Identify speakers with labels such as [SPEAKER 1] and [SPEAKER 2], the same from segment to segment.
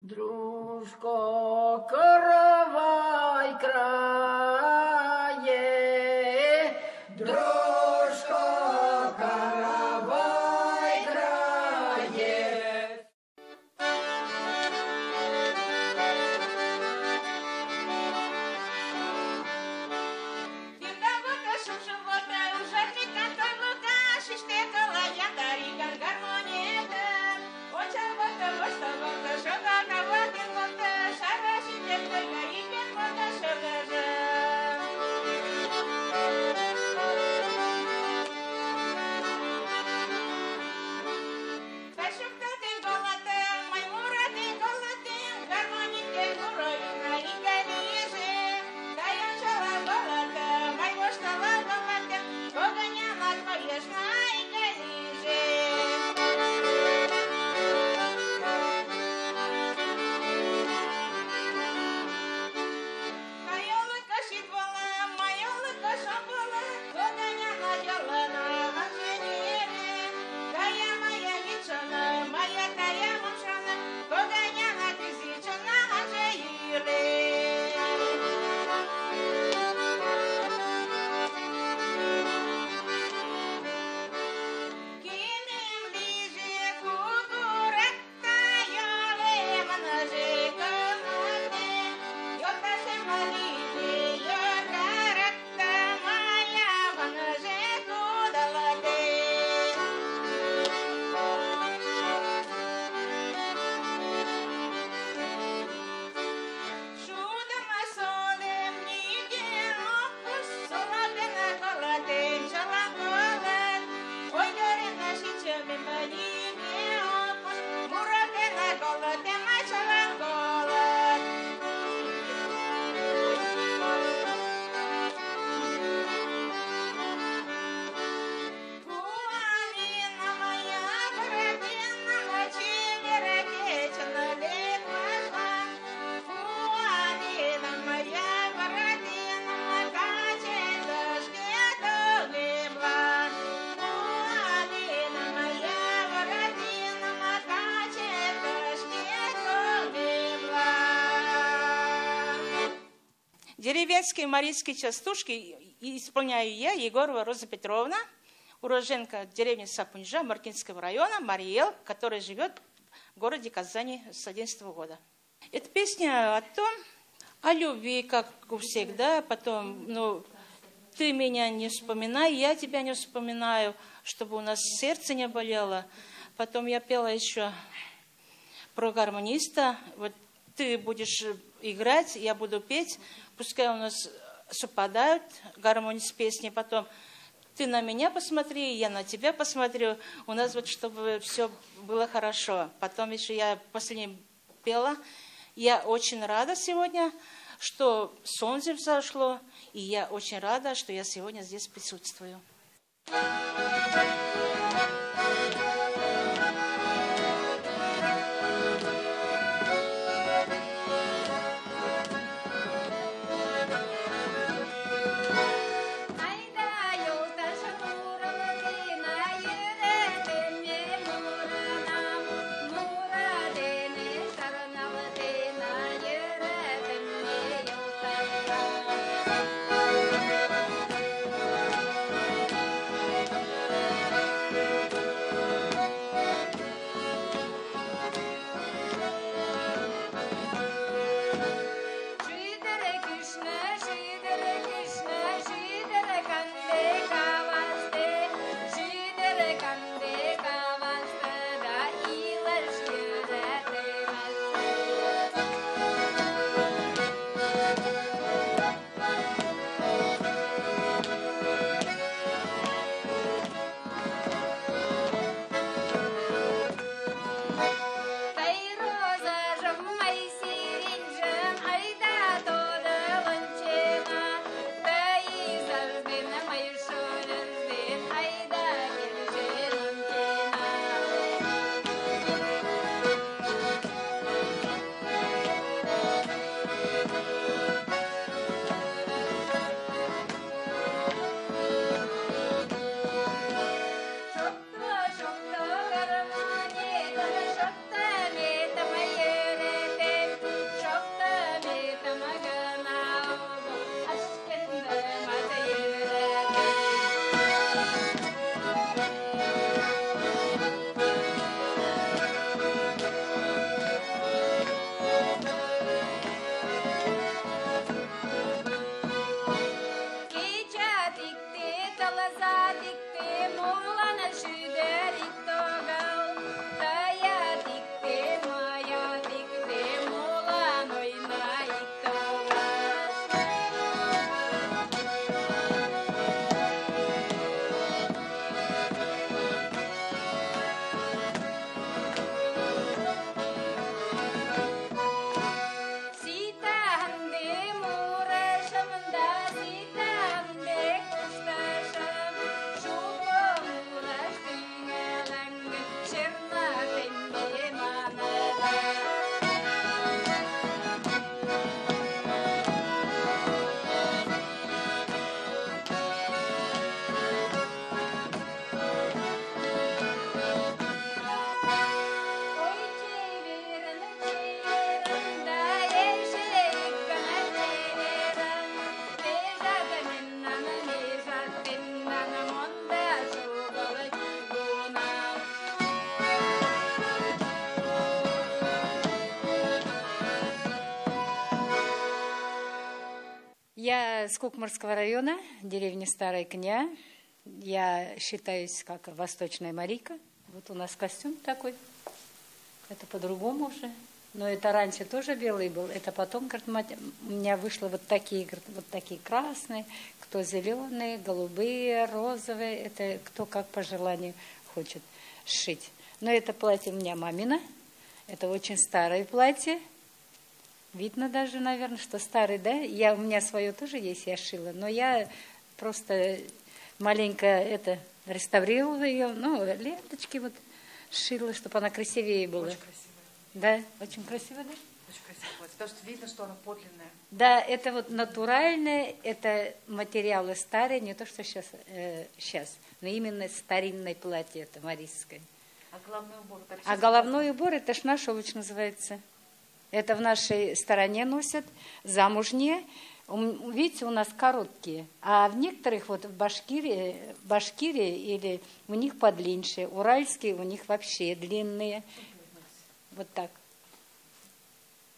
[SPEAKER 1] Дружко, каравай крае, дружко, каравай крае.
[SPEAKER 2] Деревенские марийские частушки исполняю я, Егорова Роза Петровна, уроженка деревни Сапунжа Маркинского района, Мариэл, которая живет в городе Казани с 2011 года. Эта песня о том, о любви, как всегда, потом, ты меня не вспоминай, я тебя не вспоминаю, чтобы у нас сердце не болело. Потом я пела еще про гармониста, вот ты будешь играть, я буду петь, пускай у нас совпадают гармонии с песней, потом ты на меня посмотри, я на тебя посмотрю, у нас вот чтобы все было хорошо. Потом еще я последнее пела, я очень рада сегодня, что солнце взошло, и я очень рада, что я сегодня здесь присутствую.
[SPEAKER 3] Я с Кукмарского района, деревня Старая Кня. Я считаюсь как Восточная Марийка. Вот у нас костюм такой. Это по-другому уже. Но это раньше тоже белый был. Это потом, говорит, мать, у меня вышло вот такие, говорит, вот такие красные, кто зеленые, голубые, розовые. Это кто как по желанию хочет сшить. Но это платье у меня мамина. Это очень старое платье. Видно даже, наверное, что старый, да? У меня свое тоже есть, я шила. Но я просто маленько это реставрировала ее. Ну, ленточки вот шила, чтобы она красивее была.
[SPEAKER 4] Очень красивая.
[SPEAKER 3] Да, очень красиво, да?
[SPEAKER 4] Очень красивая. Потому что видно, что она подлинная.
[SPEAKER 3] Да, это вот натуральное, это материалы старые, не то, что сейчас, но именно старинное платье, это марийское.
[SPEAKER 4] А головной убор?
[SPEAKER 3] А головной убор, это шнашовыч называется. Это в нашей стороне носят, замужние. Видите, у нас короткие, а в некоторых, вот в Башкирии или у них подлиннее, уральские у них вообще длинные. Вот так.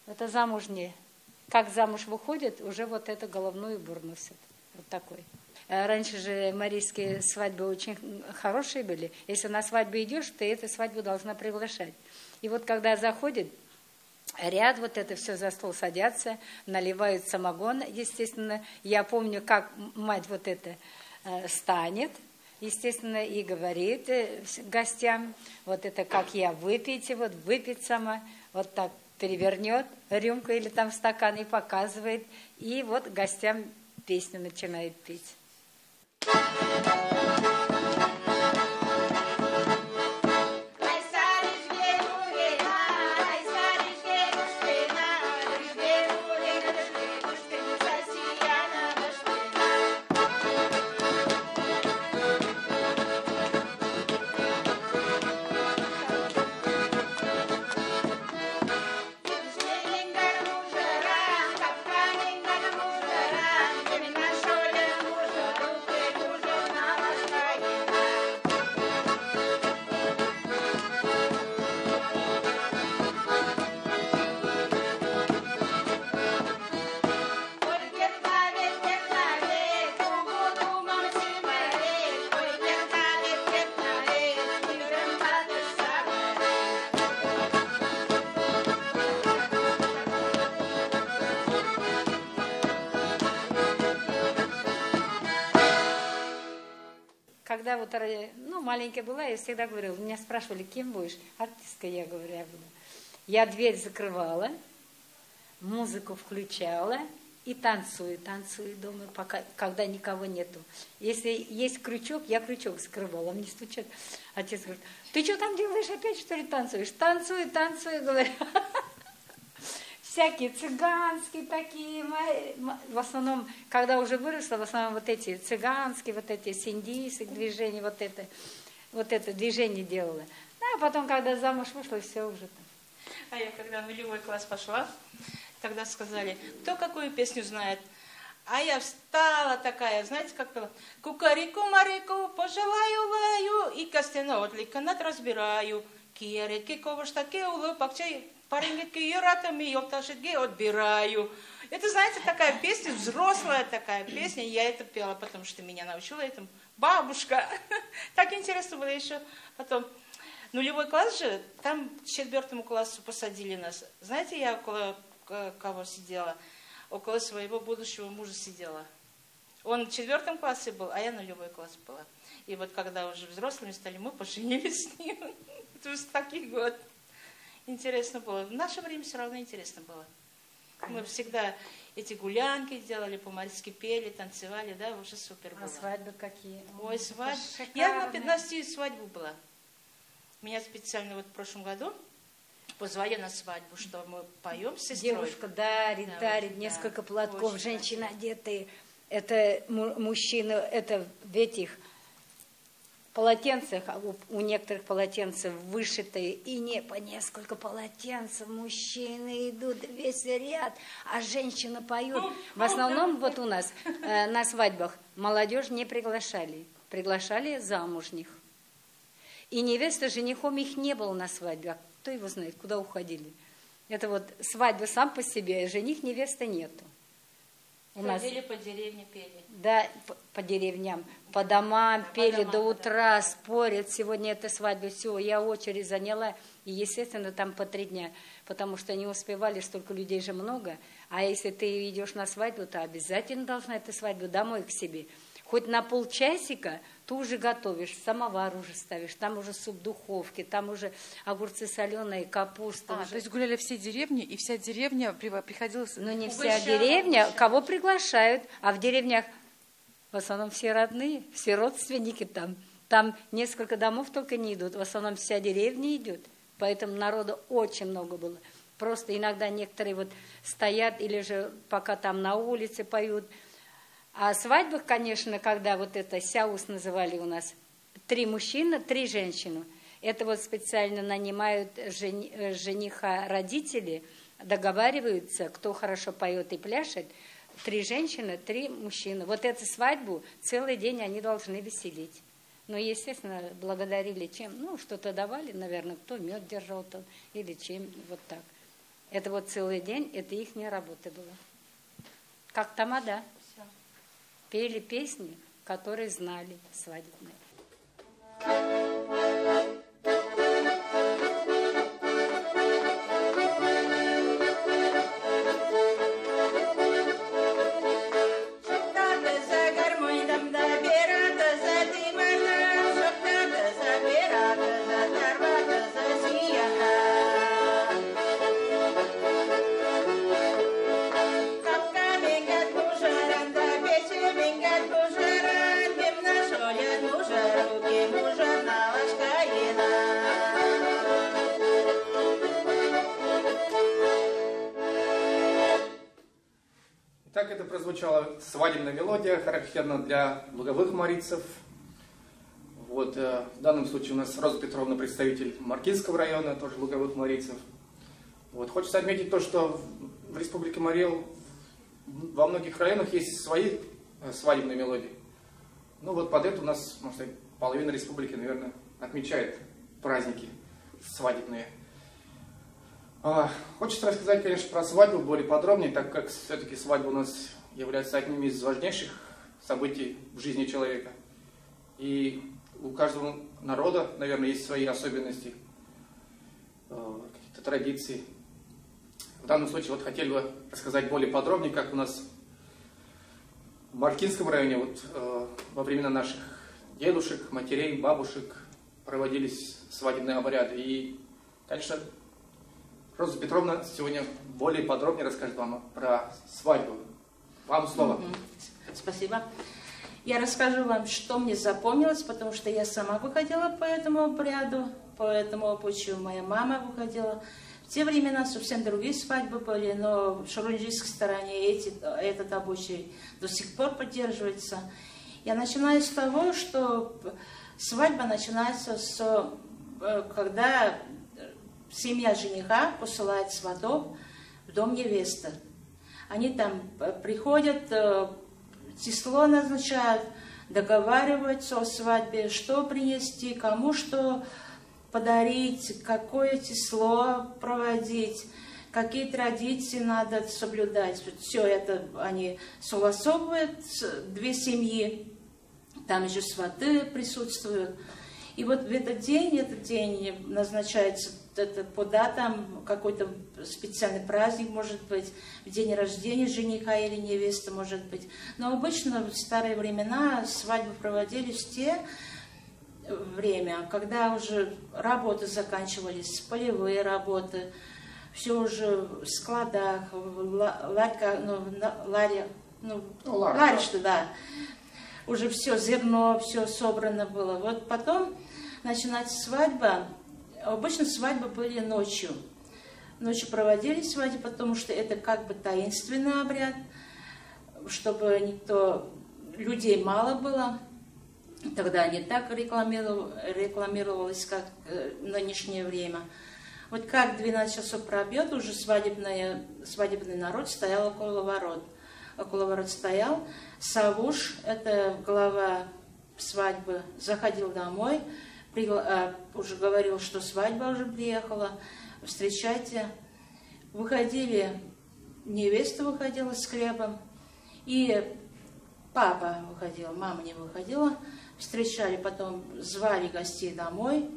[SPEAKER 3] Это замужние. Как замуж выходит, уже вот это головной убор носят. Вот такой. Раньше же марийские свадьбы очень хорошие были. Если на свадьбу идешь, ты эту свадьбу должна приглашать. И вот когда заходит ряд, вот это все за стол садятся, наливают самогон, естественно. Я помню, как мать вот это станет, естественно, и говорит гостям, вот это как я выпейте, вот выпить сама, вот так перевернет рюмку или там стакан и показывает, и вот гостям песню начинает петь. Когда вот, ну, маленькая была, я всегда говорила, меня спрашивали, кем будешь? Артисткой, я говорю, я буду. Я дверь закрывала, музыку включала и танцую дома, пока, когда никого нету. Если есть крючок, я крючок закрывала, мне стучат. Отец говорит, ты что там делаешь, опять что ли танцуешь? Танцую, говорю. Всякие цыганские такие, в основном, когда уже выросла, в основном вот эти цыганские, вот эти синдийские движения, вот это движение делала. А потом, когда замуж вышла, все уже там.
[SPEAKER 2] А я когда в нулевой класс пошла, тогда сказали, кто какую песню знает. А я встала такая, знаете, как пела? Кукарику-марику, пожелаю-лаю, и костяного отлика надразбираю. Киеретки, ковыштаки, улыбакчай, паренгетки, юратами, ёпташетки отбираю. Это, знаете, такая песня, взрослая такая песня. Я это пела, потому что меня научила этому бабушка. Так интересно было еще потом. Нулевой класс же, там к 4 классу посадили нас. Знаете, я около кого сидела? Около своего будущего мужа сидела. Он в 4 классе был, а я нулевой класс была. И вот когда уже взрослыми стали, мы поженились с ним. Это уже таких год. Интересно было. В наше время все равно интересно было. Мы всегда эти гулянки делали, по-марийски пели, танцевали, да, уже супер было.
[SPEAKER 3] А свадьбы какие?
[SPEAKER 2] Ой, свадьбы. Я на 15 свадьбу была. Меня специально вот в прошлом году позвали на свадьбу, что мы поем с сестрой.
[SPEAKER 3] Девушка дарит несколько платков, женщины одетые. Это мужчины, это в этих полотенцах, а у некоторых полотенцев вышитые, и не по несколько полотенцев, мужчины идут весь ряд, а женщины поют. В основном вот у нас на свадьбах молодежь не приглашали, приглашали замужних. И невеста с женихом их не было на свадьбе, а кто его знает, куда уходили. Это вот свадьба сам по себе, жених, невесты нету. У нас
[SPEAKER 2] Ходили по деревне, пели.
[SPEAKER 3] да, по деревням, по домам пели до утра, спорят. Сегодня это свадьба, все, я очередь заняла. И, естественно, там по 3 дня, потому что не успевали, столько людей же много. А если ты идешь на свадьбу, то обязательно должна эту свадьбу домой к себе. Хоть на полчасика ты уже готовишь, самовар уже ставишь, там уже суп в духовке, там уже огурцы соленые, капуста.
[SPEAKER 4] То есть гуляли все деревни, и вся деревня приходила...
[SPEAKER 3] Ну, не вся деревня, кого приглашают, а в деревнях в основном все родные, все родственники там. Там несколько домов только не идут, в основном вся деревня идет, поэтому народу очень много было. Просто иногда некоторые вот стоят или же пока там на улице поют. А свадьбах, конечно, когда вот это сяус называли у нас, 3 мужчины, 3 женщины. Это вот специально нанимают жениха родители, договариваются, кто хорошо поет и пляшет. 3 женщины, 3 мужчины. Вот эту свадьбу целый день они должны веселить. Ну, естественно, благодарили чем? Ну, что-то давали, наверное, кто мед держал там, или чем, вот так. Это вот целый день, это их работа была. Как тамада. Пели песни, которые знали свадебные.
[SPEAKER 5] Так это прозвучала свадебная мелодия, характерна для луговых марийцев. Вот, в данном случае у нас Роза Петровна представитель Маркинского района, тоже луговых марийцев. Вот, хочется отметить то, что в Республике Марий во многих районах есть свои свадебные мелодии. Ну вот под это у нас, можно сказать, половина республики, наверное, отмечает праздники свадебные. Хочется рассказать, конечно, про свадьбу более подробнее, так как все-таки свадьба у нас является одним из важнейших событий в жизни человека. И у каждого народа, наверное, есть свои особенности, какие-то традиции. В данном случае вот хотели бы рассказать более подробнее, как у нас в Маркинском районе вот, во времена наших дедушек, матерей, бабушек проводились свадебные обряды. И, конечно, Роза Петровна сегодня более подробнее расскажет вам про свадьбу. Вам слово.
[SPEAKER 2] Спасибо. Я расскажу вам, что мне запомнилось, потому что я сама выходила по этому обряду, по этому обычаю. Моя мама выходила. В те времена совсем другие свадьбы были, но в шурунжийской стороне этот обычай до сих пор поддерживается. Я начинаю с того, что свадьба начинается когда семья жениха посылает сватов в дом невесты. Они там приходят, число назначают, договариваются о свадьбе, что принести, кому что подарить, какое число проводить, какие традиции надо соблюдать. Все это они согласовывают, 2 семьи, там еще сваты присутствуют. И вот в этот день назначается это по датам, какой-то специальный праздник, может быть, в день рождения жениха или невесты, может быть. Но обычно в старые времена свадьбы проводились в те время, когда уже работы заканчивались, полевые работы, все уже в складах, ларь, что да. Уже все зерно, все собрано было. Вот потом начинается свадьба. Обычно свадьбы были ночью. Ночью проводились свадьбы, потому что это как бы таинственный обряд, чтобы людей мало было. Тогда не так рекламировалось, как в нынешнее время. Вот как 12 часов пробьет, уже свадебный народ стоял около ворот. Около ворот стоял. Савуш, это глава свадьбы, заходил домой, уже говорил, что свадьба уже приехала, встречайте. Невеста выходила с хлебом, И папа выходил, мама не выходила. Встречали, потом звали гостей домой.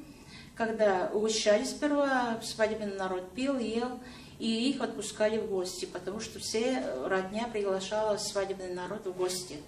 [SPEAKER 2] Когда угощали сперва, свадебный народ пил, ел, и их отпускали в гости, потому что все родня приглашала свадебный народ в гости.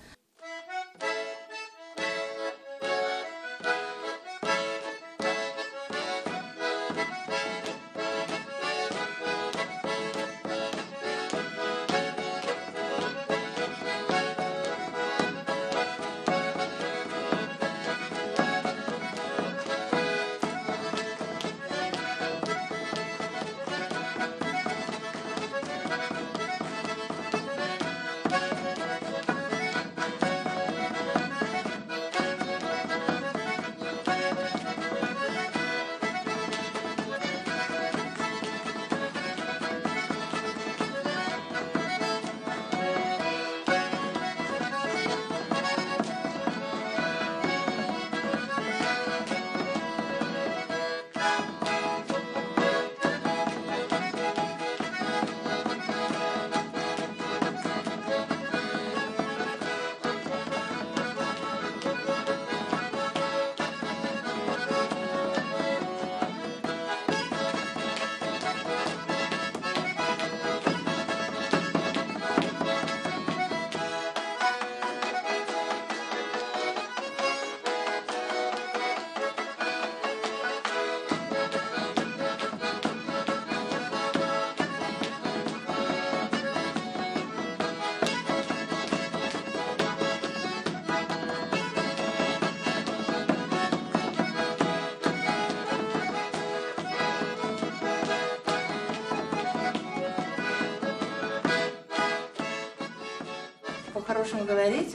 [SPEAKER 2] По-хорошему говорить,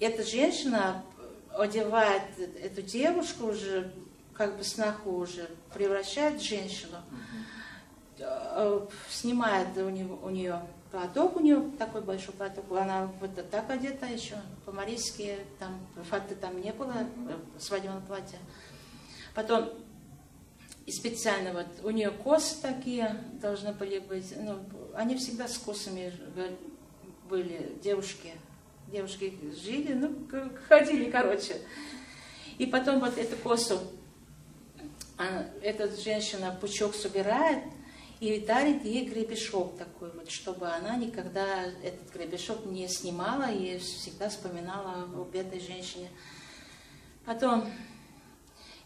[SPEAKER 2] эта женщина одевает эту девушку уже, как бы сноху уже, превращает в женщину, снимает у нее платок, у нее такой большой платок, она вот так одета еще, по-марийски, там факта там не было, свадебного платья. Потом и специально вот у нее косы такие должны были быть, ну, они всегда с косами были, девушки жили, ну, ходили, короче. И потом вот эту косу, эта женщина пучок собирает и дарит ей гребешок такой вот, чтобы она никогда этот гребешок не снимала и всегда вспоминала об этой женщине. Потом,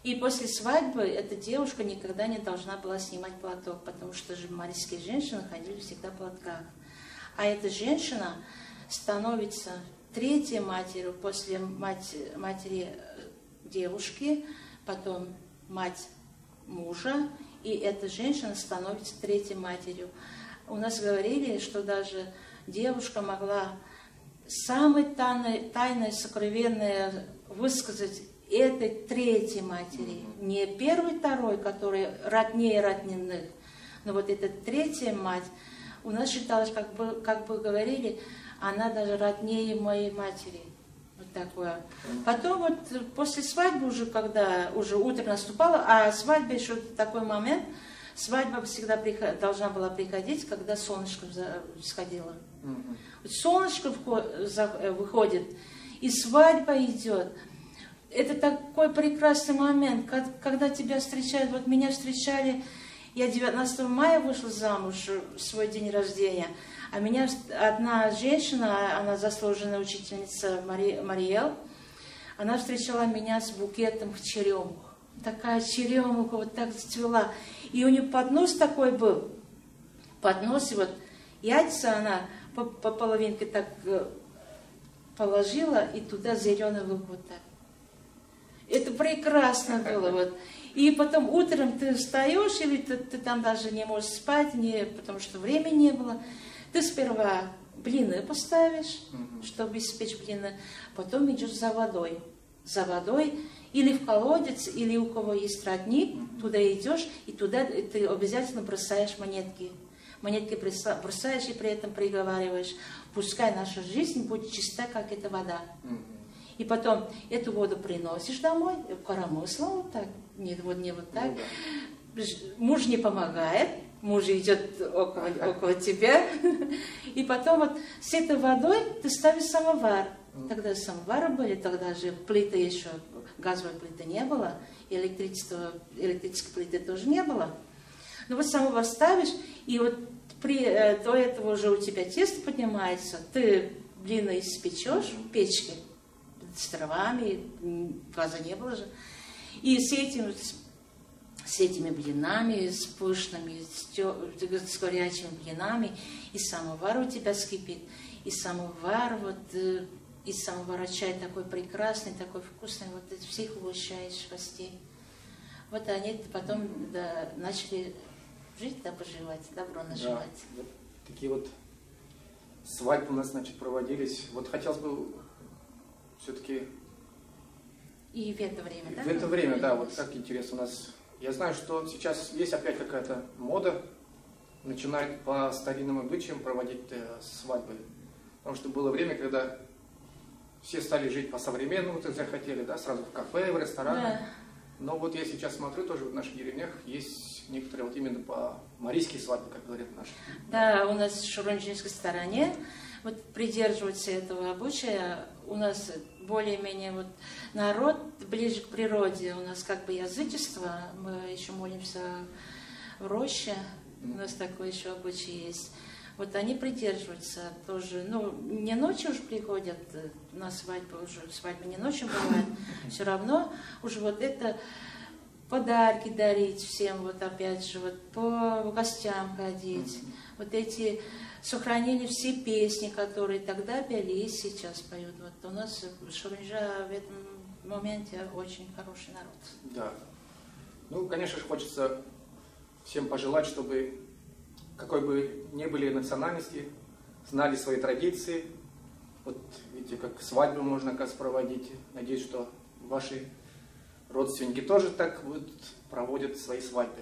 [SPEAKER 2] и после свадьбы эта девушка никогда не должна была снимать платок, потому что же марийские женщины ходили всегда в платках. А эта женщина становится третьей матерью после матери девушки, потом мать мужа, и эта женщина становится третьей матерью. У нас говорили, что даже девушка могла самое тайное, сокровенное высказать этой третьей матери, не первой, второй, которые роднее родненных, но вот эта третья мать, у нас считалось, как бы говорили, она даже роднее моей матери. Вот такое. Потом вот после свадьбы уже, когда уже утро наступало, а свадьба еще такой момент, свадьба всегда должна была приходить, когда солнышко всходило. Вот солнышко выходит, и свадьба идет. Это такой прекрасный момент, когда тебя встречают. Вот меня встречали, я 19 мая вышла замуж в свой день рождения, а меня одна женщина, она заслуженная учительница Мариэл, она встречала меня с букетом черемух. Такая черемуха вот так зацвела. И у нее поднос такой был. Поднос, и вот яйца она по половинке так положила, и туда зеленый лук вот так. Это прекрасно было. Вот. И потом утром ты встаешь, или ты там даже не можешь спать, потому что времени не было. Ты сперва блины поставишь, чтобы испечь блины, потом идешь за водой. За водой или в колодец, или у кого есть родник, туда идешь, и туда ты обязательно бросаешь монетки. Монетки бросаешь и при этом приговариваешь: пускай наша жизнь будет чиста, как эта вода. И потом эту воду приносишь домой, коромыслом вот так, не вот так. Муж не помогает, муж идет около тебя. И потом вот с этой водой ты ставишь самовар. Тогда самовары были, тогда же плиты еще, газовой плиты не было, электрической плиты тоже не было. Ну вот самовар ставишь, и вот до этого уже у тебя тесто поднимается, ты блины испечешь в печке с дровами, газа не было же. И с этими блинами, с пышными, с горячими блинами, и самовар у тебя скипит, и самовар, из самовара чай такой прекрасный, такой вкусный, вот ты всех угощаешь гостей. Вот они потом начали жить, да, поживать, добро наживать.
[SPEAKER 5] Да, вот такие вот свадьбы у нас, значит, проводились. Вот хотелось бы все-таки...
[SPEAKER 2] И в это время, да?
[SPEAKER 5] В это время, да, вот как интересно у нас... Я знаю, что сейчас есть опять какая-то мода, начинают по старинным обычаям проводить свадьбы. Потому что было время, когда все стали жить по-современному, то захотели, да, сразу в кафе, в рестораны.
[SPEAKER 2] Да.
[SPEAKER 5] Но вот я сейчас смотрю, тоже в наших деревнях есть некоторые вот именно по-марийские свадьбы, как говорят наши.
[SPEAKER 2] Да, у нас в Шурунжинской стороне вот придерживаются этого обычая. У нас более-менее вот народ ближе к природе. У нас как бы язычество, мы еще молимся в роще, у нас такой еще обычай есть. Вот они придерживаются тоже, ну, не ночью уже приходят на свадьбу, уже свадьба не ночью бывает, все равно уже вот это подарки дарить всем, вот опять же, вот по гостям ходить, вот эти сохранили все песни, которые тогда пели и сейчас поют. Вот у нас Шурунжа в этом моменте очень хороший народ.
[SPEAKER 5] Да. Ну, конечно же, хочется всем пожелать, чтобы какой бы ни были национальности, знали свои традиции. Вот видите, как свадьбу можно, оказывается, проводить. Надеюсь, что ваши родственники тоже так вот проводят свои свадьбы.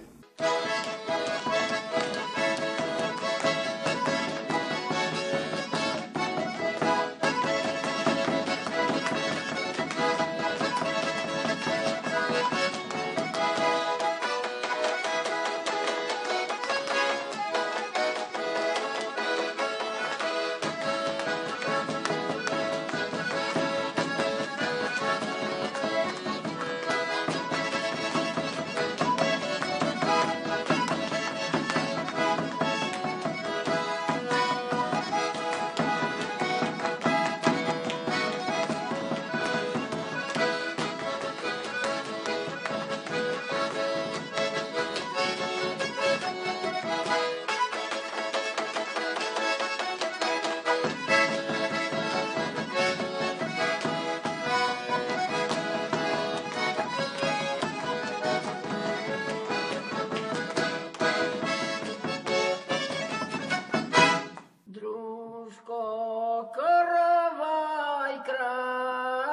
[SPEAKER 1] Дружко, каравай крае,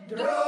[SPEAKER 1] друг.